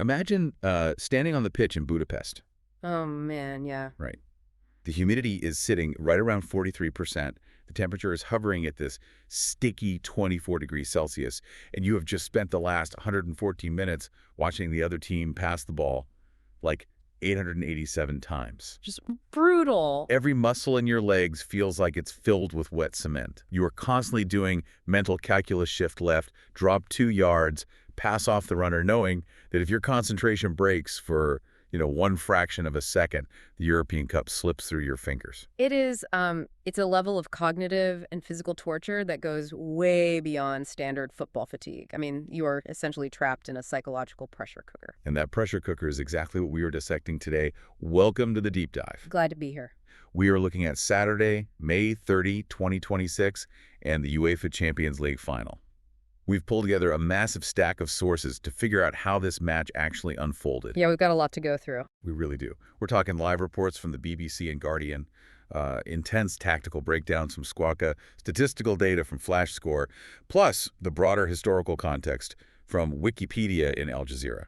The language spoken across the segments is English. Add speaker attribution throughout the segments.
Speaker 1: Imagine standing on the pitch in Budapest.
Speaker 2: Oh, man, yeah.
Speaker 1: Right. The humidity is sitting right around 43%. The temperature is hovering at this sticky 24 degrees Celsius, and you have just spent the last 114 minutes watching the other team pass the ball like 887 times.
Speaker 2: Just brutal.
Speaker 1: Every muscle in your legs feels like it's filled with wet cement. You are constantly doing mental calculus shift left, drop 2 yards, pass off the runner, knowing that if your concentration breaks for, one fraction of a second, the European Cup slips through your fingers.
Speaker 2: It is, it's a level of cognitive and physical torture that goes way beyond standard football fatigue. I mean, you are essentially trapped in a psychological pressure cooker.
Speaker 1: And that pressure cooker is exactly what we are dissecting today. Welcome to the deep dive.
Speaker 2: Glad to be here.
Speaker 1: We are looking at Saturday, May 30, 2026, and the UEFA Champions League final. We've pulled together a massive stack of sources to figure out how this match actually unfolded.
Speaker 2: Yeah, we've got a lot to go through.
Speaker 1: We really do. We're talking live reports from the BBC and Guardian, intense tactical breakdowns from Squawka, statistical data from FlashScore, plus the broader historical context from Wikipedia in Al Jazeera.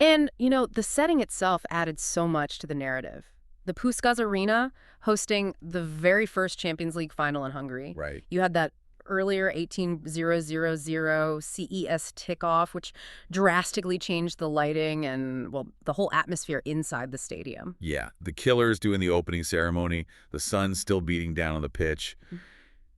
Speaker 2: And, the setting itself added so much to the narrative. The Puskás Arena hosting the very first Champions League final in Hungary.
Speaker 1: Right.
Speaker 2: You had that earlier 18,000 CES tick-off, which drastically changed the lighting and, well, the whole atmosphere inside the stadium.
Speaker 1: Yeah, the Killers doing the opening ceremony, the sun still beating down on the pitch,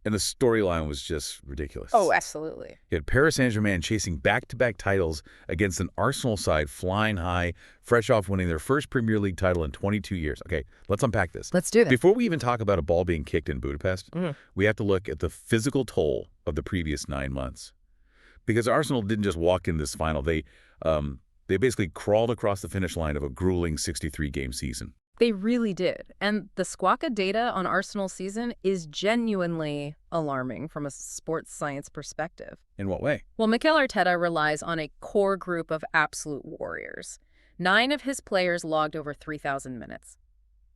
Speaker 1: and the storyline was just ridiculous.
Speaker 2: Oh, absolutely.
Speaker 1: You had Paris Saint-Germain chasing back-to-back titles against an Arsenal side flying high, fresh off winning their first Premier League title in 22 years. Okay, let's unpack this.
Speaker 2: Let's do that.
Speaker 1: Before we even talk about a ball being kicked in Budapest, we have to look at the physical toll of the previous 9 months. Because Arsenal didn't just walk in this final. They basically crawled across the finish line of a grueling 63-game season.
Speaker 2: They really did. And the Squawka data on Arsenal's season is genuinely alarming from a sports science perspective.
Speaker 1: In what way?
Speaker 2: Well, Mikel Arteta relies on a core group of absolute warriors. 9 of his players logged over 3,000 minutes.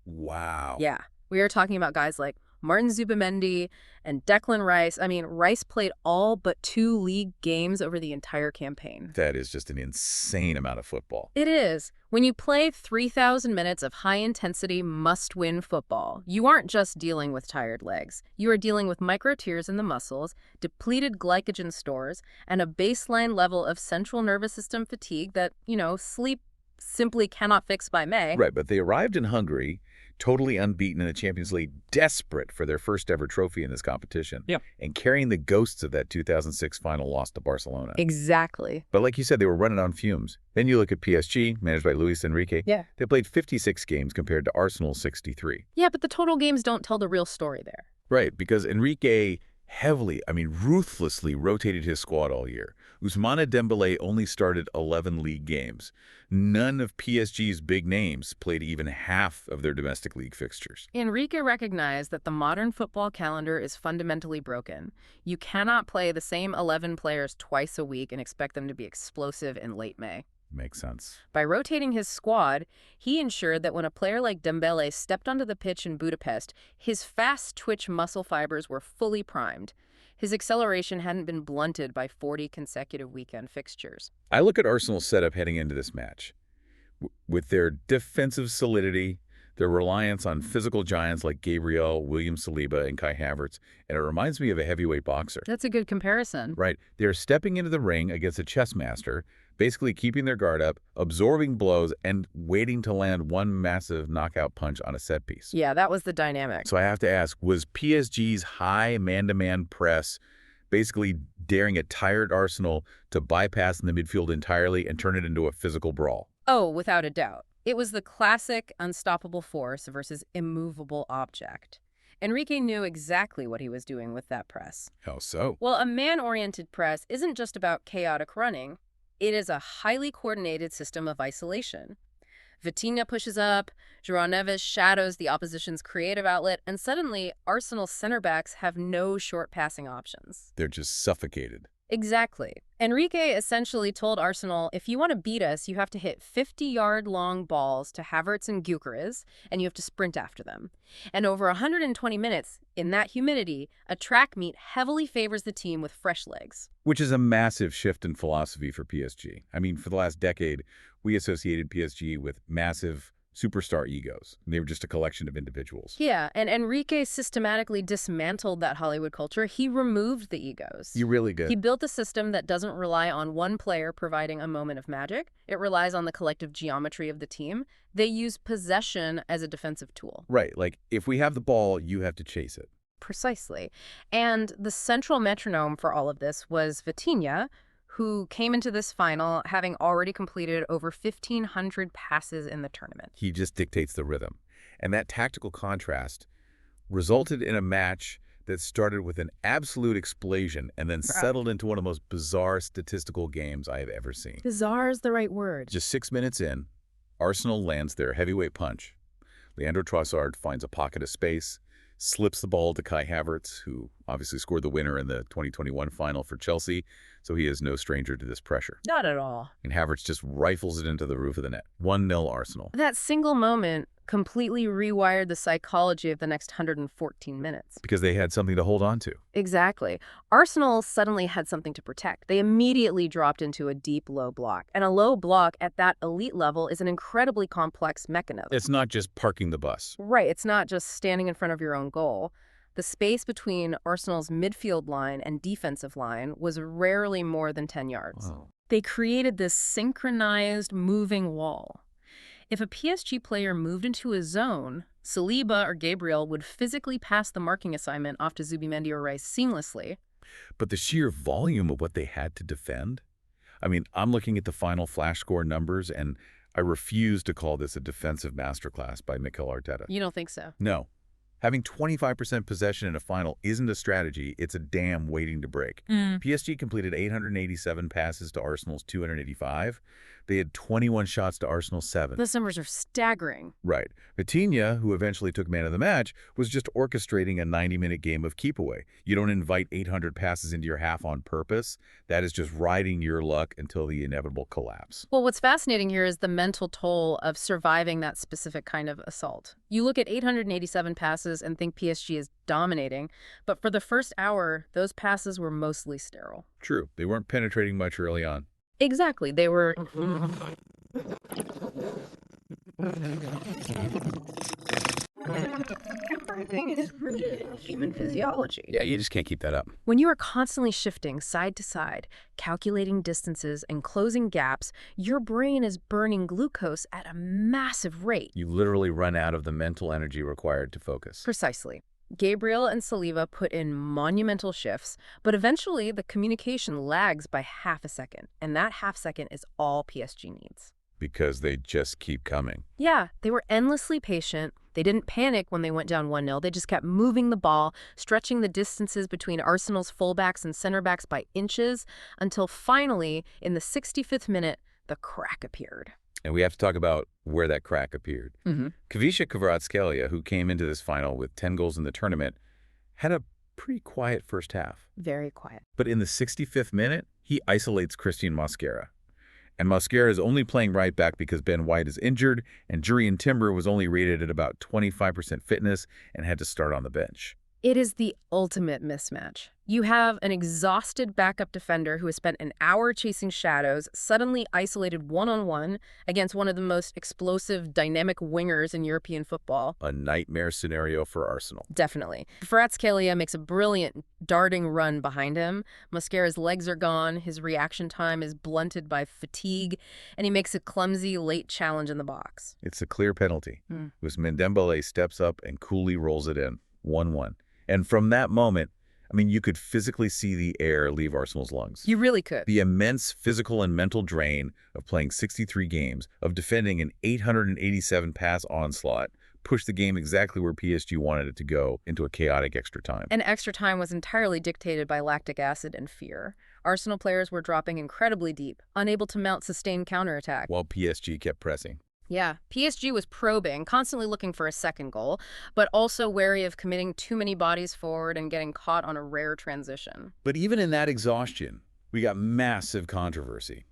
Speaker 1: Wow.
Speaker 2: Yeah. We are talking about guys like Martin Zubimendi and Declan Rice. I mean, Rice played all but 2 league games over the entire campaign.
Speaker 1: That is just an insane amount of football.
Speaker 2: It is. When you play 3,000 minutes of high-intensity, must-win football, you aren't just dealing with tired legs. You are dealing with micro-tears in the muscles, depleted glycogen stores, and a baseline level of central nervous system fatigue that, sleep simply cannot fix by May.
Speaker 1: Right, but they arrived in Hungary totally unbeaten in the Champions League, desperate for their first ever trophy in this competition.
Speaker 2: Yeah.
Speaker 1: And carrying the ghosts of that 2006 final loss to Barcelona.
Speaker 2: Exactly.
Speaker 1: But like you said, they were running on fumes. Then you look at PSG, managed by Luis Enrique.
Speaker 2: Yeah.
Speaker 1: They played 56 games compared to Arsenal's 63.
Speaker 2: Yeah, but the total games don't tell the real story there.
Speaker 1: Right, because Enrique ruthlessly rotated his squad all year. Ousmane Dembélé only started 11 league games. None of PSG's big names played even half of their domestic league fixtures.
Speaker 2: Enrique recognized that the modern football calendar is fundamentally broken. You cannot play the same 11 players twice a week and expect them to be explosive in late May.
Speaker 1: Makes sense.
Speaker 2: By rotating his squad, he ensured that when a player like Dembélé stepped onto the pitch in Budapest, his fast-twitch muscle fibers were fully primed. His acceleration hadn't been blunted by 40 consecutive weekend fixtures.
Speaker 1: I look at Arsenal's setup heading into this match. With their defensive solidity, their reliance on physical giants like Gabriel, William Saliba, and Kai Havertz, and it reminds me of a heavyweight boxer.
Speaker 2: That's a good comparison.
Speaker 1: Right. They're stepping into the ring against a chess master, basically keeping their guard up, absorbing blows, and waiting to land one massive knockout punch on a set piece.
Speaker 2: Yeah, that was the dynamic.
Speaker 1: So I have to ask, was PSG's high man-to-man press basically daring a tired Arsenal to bypass in the midfield entirely and turn it into a physical brawl?
Speaker 2: Oh, without a doubt. It was the classic unstoppable force versus immovable object. Enrique knew exactly what he was doing with that press.
Speaker 1: How so?
Speaker 2: Well, a man-oriented press isn't just about chaotic running. It is a highly coordinated system of isolation. Vitinha pushes up, João Neves shadows the opposition's creative outlet, and suddenly Arsenal's center backs have no short passing options.
Speaker 1: They're just suffocated.
Speaker 2: Exactly. Enrique essentially told Arsenal, if you want to beat us, you have to hit 50-yard-long balls to Havertz and Gyökeres, and you have to sprint after them. And over 120 minutes, in that humidity, a track meet heavily favors the team with fresh legs.
Speaker 1: Which is a massive shift in philosophy for PSG. I mean, for the last decade, We associated PSG with massive superstar egos. They were just a collection of individuals.
Speaker 2: Yeah, and Enrique systematically dismantled that Hollywood culture. He removed the egos.
Speaker 1: You really good.
Speaker 2: He built a system that doesn't rely on one player providing a moment of magic. It relies on the collective geometry of the team. They use possession as a defensive tool.
Speaker 1: Right, like if we have the ball, you have to chase it.
Speaker 2: Precisely. And the central metronome for all of this was Vitinha, who came into this final having already completed over 1,500 passes in the tournament.
Speaker 1: He just dictates the rhythm. And that tactical contrast resulted in a match that started with an absolute explosion and then settled into one of the most bizarre statistical games I have ever seen.
Speaker 2: Bizarre is the right word.
Speaker 1: Just 6 minutes in, Arsenal lands their heavyweight punch. Leandro Trossard finds a pocket of space, slips the ball to Kai Havertz, who obviously scored the winner in the 2021 final for Chelsea, so he is no stranger to this pressure.
Speaker 2: Not at all.
Speaker 1: And Havertz just rifles it into the roof of the net. 1-0 Arsenal.
Speaker 2: That single moment completely rewired the psychology of the next 114 minutes.
Speaker 1: Because they had something to hold on to.
Speaker 2: Exactly. Arsenal suddenly had something to protect. They immediately dropped into a deep low block. And a low block at that elite level is an incredibly complex mechanism.
Speaker 1: It's not just parking the bus.
Speaker 2: Right. It's not just standing in front of your own goal. The space between Arsenal's midfield line and defensive line was rarely more than 10 yards.
Speaker 1: Wow.
Speaker 2: They created this synchronized moving wall. If a PSG player moved into a zone, Saliba or Gabriel would physically pass the marking assignment off to Zubimendi or Rice seamlessly.
Speaker 1: But the sheer volume of what they had to defend? I mean, I'm looking at the final flash score numbers, and I refuse to call this a defensive masterclass by Mikel Arteta.
Speaker 2: You don't think so?
Speaker 1: No. Having 25% possession in a final isn't a strategy, it's a dam waiting to break. PSG completed 887 passes to Arsenal's 285. They had 21 shots to Arsenal's 7.
Speaker 2: Those numbers are staggering.
Speaker 1: Right. Vitinha, who eventually took man of the match, was just orchestrating a 90-minute game of keep away. You don't invite 800 passes into your half on purpose. That is just riding your luck until the inevitable collapse.
Speaker 2: Well, what's fascinating here is the mental toll of surviving that specific kind of assault. You look at 887 passes and think PSG is dominating, but for the first hour, those passes were mostly sterile.
Speaker 1: True. They weren't penetrating much early on.
Speaker 2: Exactly. They were... Everything is human physiology.
Speaker 1: Yeah, you just can't keep that up.
Speaker 2: When you are constantly shifting side to side, calculating distances and closing gaps, your brain is burning glucose at a massive rate.
Speaker 1: You literally run out of the mental energy required to focus.
Speaker 2: Precisely. Gabriel and Saliba put in monumental shifts, but eventually the communication lags by half a second, and that half second is all PSG needs.
Speaker 1: Because they just keep coming.
Speaker 2: Yeah, they were endlessly patient. They didn't panic when they went down 1-0. They just kept moving the ball, stretching the distances between Arsenal's fullbacks and center backs by inches, until finally, in the 65th minute, the crack appeared.
Speaker 1: And we have to talk about where that crack appeared. Khvicha Kvaratskhelia, who came into this final with 10 goals in the tournament, had a pretty quiet first half.
Speaker 2: Very quiet.
Speaker 1: But in the 65th minute, he isolates Christian Mosquera. And Mosquera is only playing right back because Ben White is injured, and Jurrien Timber was only rated at about 25% fitness and had to start on the bench.
Speaker 2: It is the ultimate mismatch. You have an exhausted backup defender who has spent an hour chasing shadows, suddenly isolated one-on-one against one of the most explosive, dynamic wingers in European football.
Speaker 1: A nightmare scenario for Arsenal.
Speaker 2: Definitely. Kvaratskhelia makes a brilliant darting run behind him. Mosquera's legs are gone, his reaction time is blunted by fatigue, and he makes a clumsy late challenge in the box.
Speaker 1: It's a clear penalty. Ousmane Dembele steps up and coolly rolls it in. 1-1. And from that moment, I mean, you could physically see the air leave Arsenal's lungs.
Speaker 2: You really could.
Speaker 1: The immense physical and mental drain of playing 63 games, of defending an 887 pass onslaught, pushed the game exactly where PSG wanted it to go, into a chaotic extra time.
Speaker 2: And extra time was entirely dictated by lactic acid and fear. Arsenal players were dropping incredibly deep, unable to mount sustained counterattack.
Speaker 1: While PSG kept pressing.
Speaker 2: Yeah, PSG was probing, constantly looking for a second goal, but also wary of committing too many bodies forward and getting caught on a rare transition.
Speaker 1: But even in that exhaustion, we got massive controversy.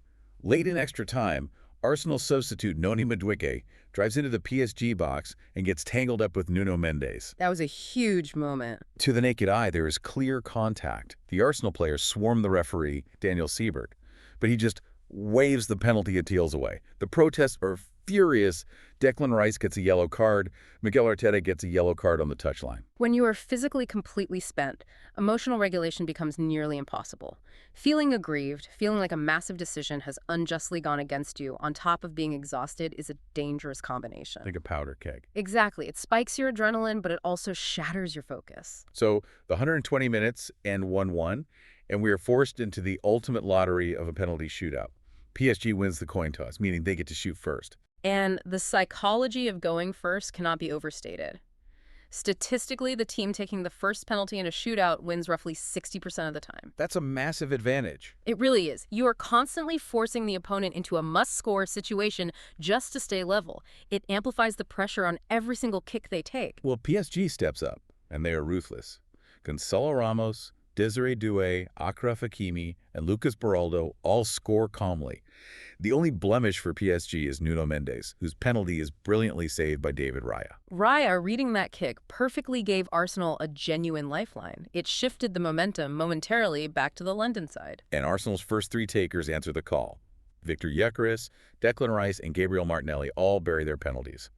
Speaker 1: Late in extra time, Arsenal substitute Noni Madueke drives into the PSG box and gets tangled up with Nuno Mendes.
Speaker 2: That was a huge moment.
Speaker 1: To the naked eye, there is clear contact. The Arsenal players swarm the referee, Daniel Siebert, but he just waves the penalty at Teal's away. The protests are furious. Declan Rice gets a yellow card. Mikel Arteta gets a yellow card on the touchline.
Speaker 2: When you are physically completely spent, emotional regulation becomes nearly impossible. Feeling aggrieved, feeling like a massive decision has unjustly gone against you, on top of being exhausted, is a dangerous combination.
Speaker 1: Like a powder keg.
Speaker 2: Exactly. It spikes your adrenaline, but it also shatters your focus.
Speaker 1: So the 120 minutes end 1-1, and we are forced into the ultimate lottery of a penalty shootout. PSG wins the coin toss, meaning they get to shoot first.
Speaker 2: And the psychology of going first cannot be overstated. Statistically, the team taking the first penalty in a shootout wins roughly 60% of the time.
Speaker 1: That's a massive advantage.
Speaker 2: It really is. You are constantly forcing the opponent into a must-score situation just to stay level. It amplifies the pressure on every single kick they take.
Speaker 1: Well, PSG steps up, and they are ruthless. Gonzalo Ramos, Desiree Doué, Achraf Hakimi, and Lucas Beraldo all score calmly. The only blemish for PSG is Nuno Mendes, whose penalty is brilliantly saved by David Raya.
Speaker 2: Raya, reading that kick, perfectly gave Arsenal a genuine lifeline. It shifted the momentum momentarily back to the London side.
Speaker 1: And Arsenal's first three takers answer the call. Victor Gyökeres, Declan Rice, and Gabriel Martinelli all bury their penalties.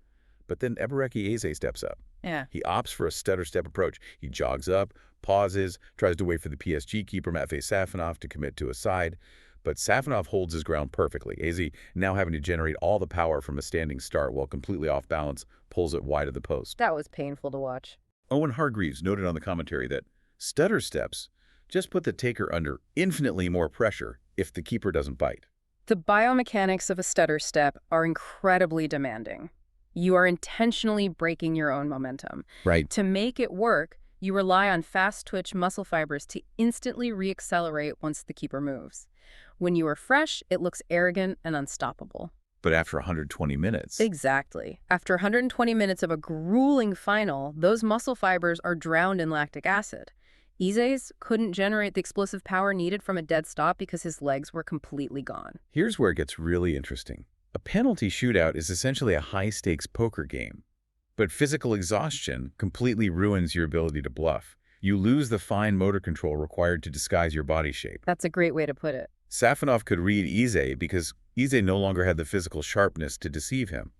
Speaker 1: But then Ebereki Eze steps up.
Speaker 2: Yeah.
Speaker 1: He opts for a stutter-step approach. He jogs up, pauses, tries to wait for the PSG keeper Matvei Safonov to commit to a side. But Safonov holds his ground perfectly. Eze, now having to generate all the power from a standing start while completely off balance, pulls it wide of the post.
Speaker 2: That was painful to watch.
Speaker 1: Owen Hargreaves noted on the commentary that stutter steps just put the taker under infinitely more pressure if the keeper doesn't bite.
Speaker 2: The biomechanics of a stutter step are incredibly demanding. You are intentionally breaking your own momentum.
Speaker 1: Right.
Speaker 2: To make it work, you rely on fast-twitch muscle fibers to instantly reaccelerate once the keeper moves. When you are fresh, it looks arrogant and unstoppable.
Speaker 1: But after 120 minutes...
Speaker 2: Exactly. After 120 minutes of a grueling final, those muscle fibers are drowned in lactic acid. Eze's couldn't generate the explosive power needed from a dead stop because his legs were completely gone.
Speaker 1: Here's where it gets really interesting. A penalty shootout is essentially a high-stakes poker game. But physical exhaustion completely ruins your ability to bluff. You lose the fine motor control required to disguise your body shape.
Speaker 2: That's a great way to put it.
Speaker 1: Safonov could read Eze because Eze no longer had the physical sharpness to deceive him.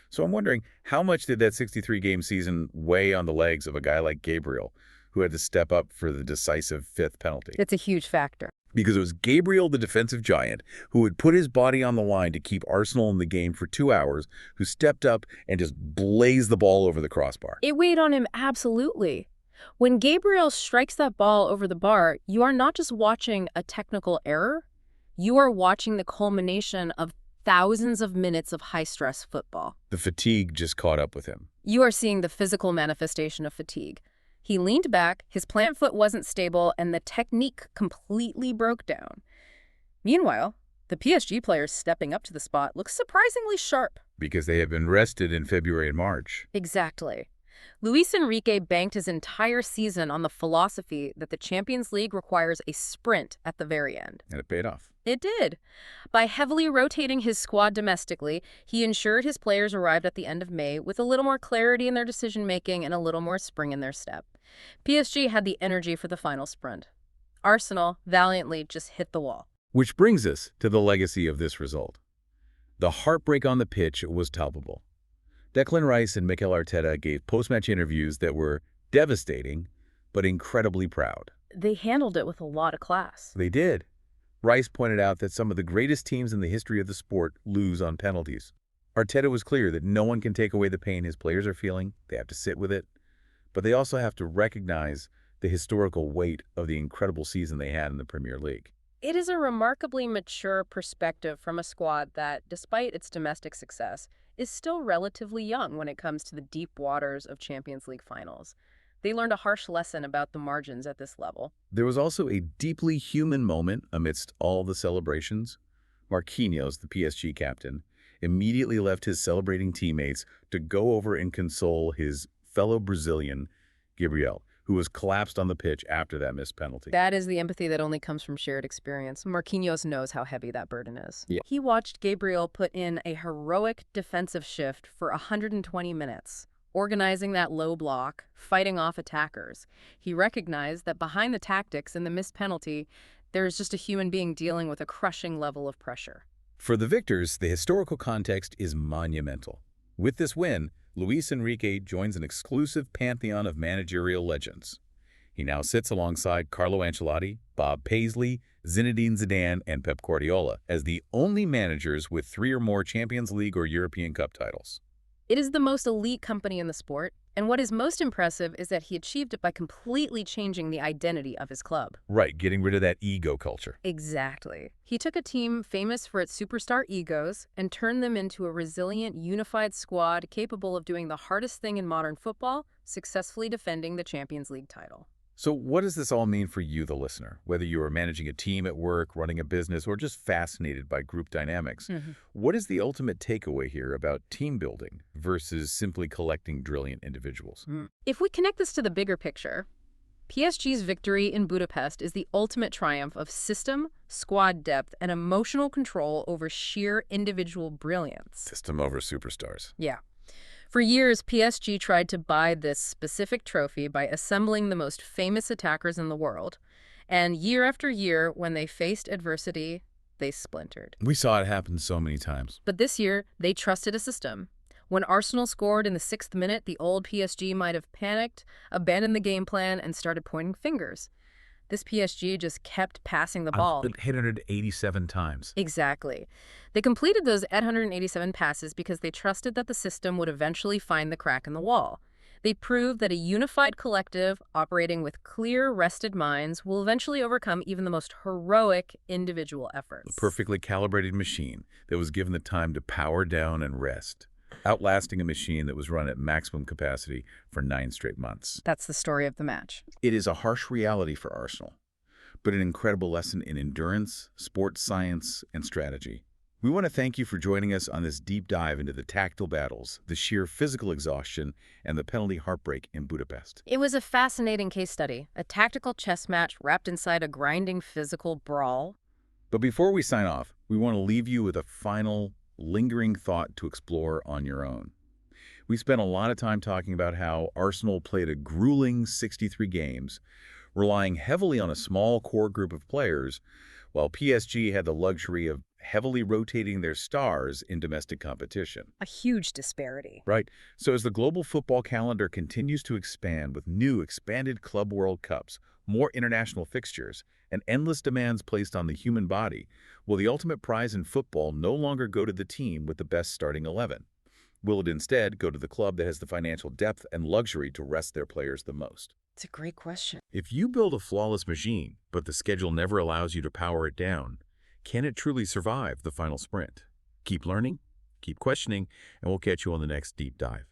Speaker 1: So I'm wondering, how much did that 63-game season weigh on the legs of a guy like Gabriel, who had to step up for the decisive fifth penalty?
Speaker 2: It's a huge factor.
Speaker 1: Because it was Gabriel, the defensive giant, who would put his body on the line to keep Arsenal in the game for 2 hours, who stepped up and just blazed the ball over the crossbar.
Speaker 2: It weighed on him absolutely. When Gabriel strikes that ball over the bar, you are not just watching a technical error, you are watching the culmination of thousands of minutes of high-stress football.
Speaker 1: The fatigue just caught up with him.
Speaker 2: You are seeing the physical manifestation of fatigue. He leaned back, his plant foot wasn't stable, and the technique completely broke down. Meanwhile, the PSG players stepping up to the spot look surprisingly sharp.
Speaker 1: Because they had been rested in February and March.
Speaker 2: Exactly. Luis Enrique banked his entire season on the philosophy that the Champions League requires a sprint at the very end.
Speaker 1: And it paid off.
Speaker 2: It did. By heavily rotating his squad domestically, he ensured his players arrived at the end of May with a little more clarity in their decision-making and a little more spring in their step. PSG had the energy for the final sprint. Arsenal valiantly just hit the wall.
Speaker 1: Which brings us to the legacy of this result. The heartbreak on the pitch was palpable. Declan Rice and Mikel Arteta gave post-match interviews that were devastating, but incredibly proud.
Speaker 2: They handled it with a lot of class.
Speaker 1: They did. Rice pointed out that some of the greatest teams in the history of the sport lose on penalties. Arteta was clear that no one can take away the pain his players are feeling. They have to sit with it. But they also have to recognize the historical weight of the incredible season they had in the Premier League.
Speaker 2: It is a remarkably mature perspective from a squad that, despite its domestic success, is still relatively young when it comes to the deep waters of Champions League finals. They learned a harsh lesson about the margins at this level.
Speaker 1: There was also a deeply human moment amidst all the celebrations. Marquinhos, the PSG captain, immediately left his celebrating teammates to go over and console his fellow Brazilian, Gabriel, who was collapsed on the pitch after that missed penalty.
Speaker 2: That is the empathy that only comes from shared experience. Marquinhos knows how heavy that burden is.
Speaker 1: Yeah.
Speaker 2: He watched Gabriel put in a heroic defensive shift for 120 minutes, organizing that low block, fighting off attackers. He recognized that behind the tactics and the missed penalty, There's just a human being dealing with a crushing level of pressure.
Speaker 1: For the victors, the historical context is monumental. With this win, Luis Enrique joins an exclusive pantheon of managerial legends. He now sits alongside Carlo Ancelotti, Bob Paisley, Zinedine Zidane, and Pep Guardiola as the only managers with 3 or more Champions League or European Cup titles.
Speaker 2: It is the most elite company in the sport, and what is most impressive is that he achieved it by completely changing the identity of his club.
Speaker 1: Right, getting rid of that ego culture.
Speaker 2: Exactly. He took a team famous for its superstar egos and turned them into a resilient, unified squad capable of doing the hardest thing in modern football, successfully defending the Champions League title.
Speaker 1: So what does this all mean for you, the listener? Whether you are managing a team at work, running a business, or just fascinated by group dynamics, what is the ultimate takeaway here about team building versus simply collecting brilliant individuals?
Speaker 2: If we connect this to the bigger picture, PSG's victory in Budapest is the ultimate triumph of system, squad depth, and emotional control over sheer individual brilliance.
Speaker 1: System over superstars.
Speaker 2: Yeah. For years, PSG tried to buy this specific trophy by assembling the most famous attackers in the world. And year after year, when they faced adversity, they splintered.
Speaker 1: We saw it happen so many times.
Speaker 2: But this year, they trusted a system. When Arsenal scored in the 6th minute, the old PSG might have panicked, abandoned the game plan, and started pointing fingers. This PSG just kept passing the ball.
Speaker 1: 887 times.
Speaker 2: Exactly. They completed those 887 passes because they trusted that the system would eventually find the crack in the wall. They proved that a unified collective operating with clear, rested minds will eventually overcome even the most heroic individual efforts.
Speaker 1: A perfectly calibrated machine that was given the time to power down and rest, outlasting a machine that was run at maximum capacity for 9 straight months.
Speaker 2: That's the story of the match.
Speaker 1: It is a harsh reality for Arsenal, but an incredible lesson in endurance, sports science, and strategy. We want to thank you for joining us on this deep dive into the tactical battles, the sheer physical exhaustion, and the penalty heartbreak in Budapest.
Speaker 2: It was a fascinating case study, a tactical chess match wrapped inside a grinding physical brawl.
Speaker 1: But before we sign off, we want to leave you with a final, lingering thought to explore on your own. We spent a lot of time talking about how Arsenal played a grueling 63 games, relying heavily on a small core group of players, while PSG had the luxury of heavily rotating their stars in domestic competition.
Speaker 2: A huge disparity.
Speaker 1: Right. So as the global football calendar continues to expand with new expanded Club World Cups, more international fixtures, and endless demands placed on the human body, will the ultimate prize in football no longer go to the team with the best starting 11? Will it instead go to the club that has the financial depth and luxury to rest their players the most?
Speaker 2: It's a great question.
Speaker 1: If you build a flawless machine, but the schedule never allows you to power it down, can it truly survive the final sprint? Keep learning, keep questioning, and we'll catch you on the next deep dive.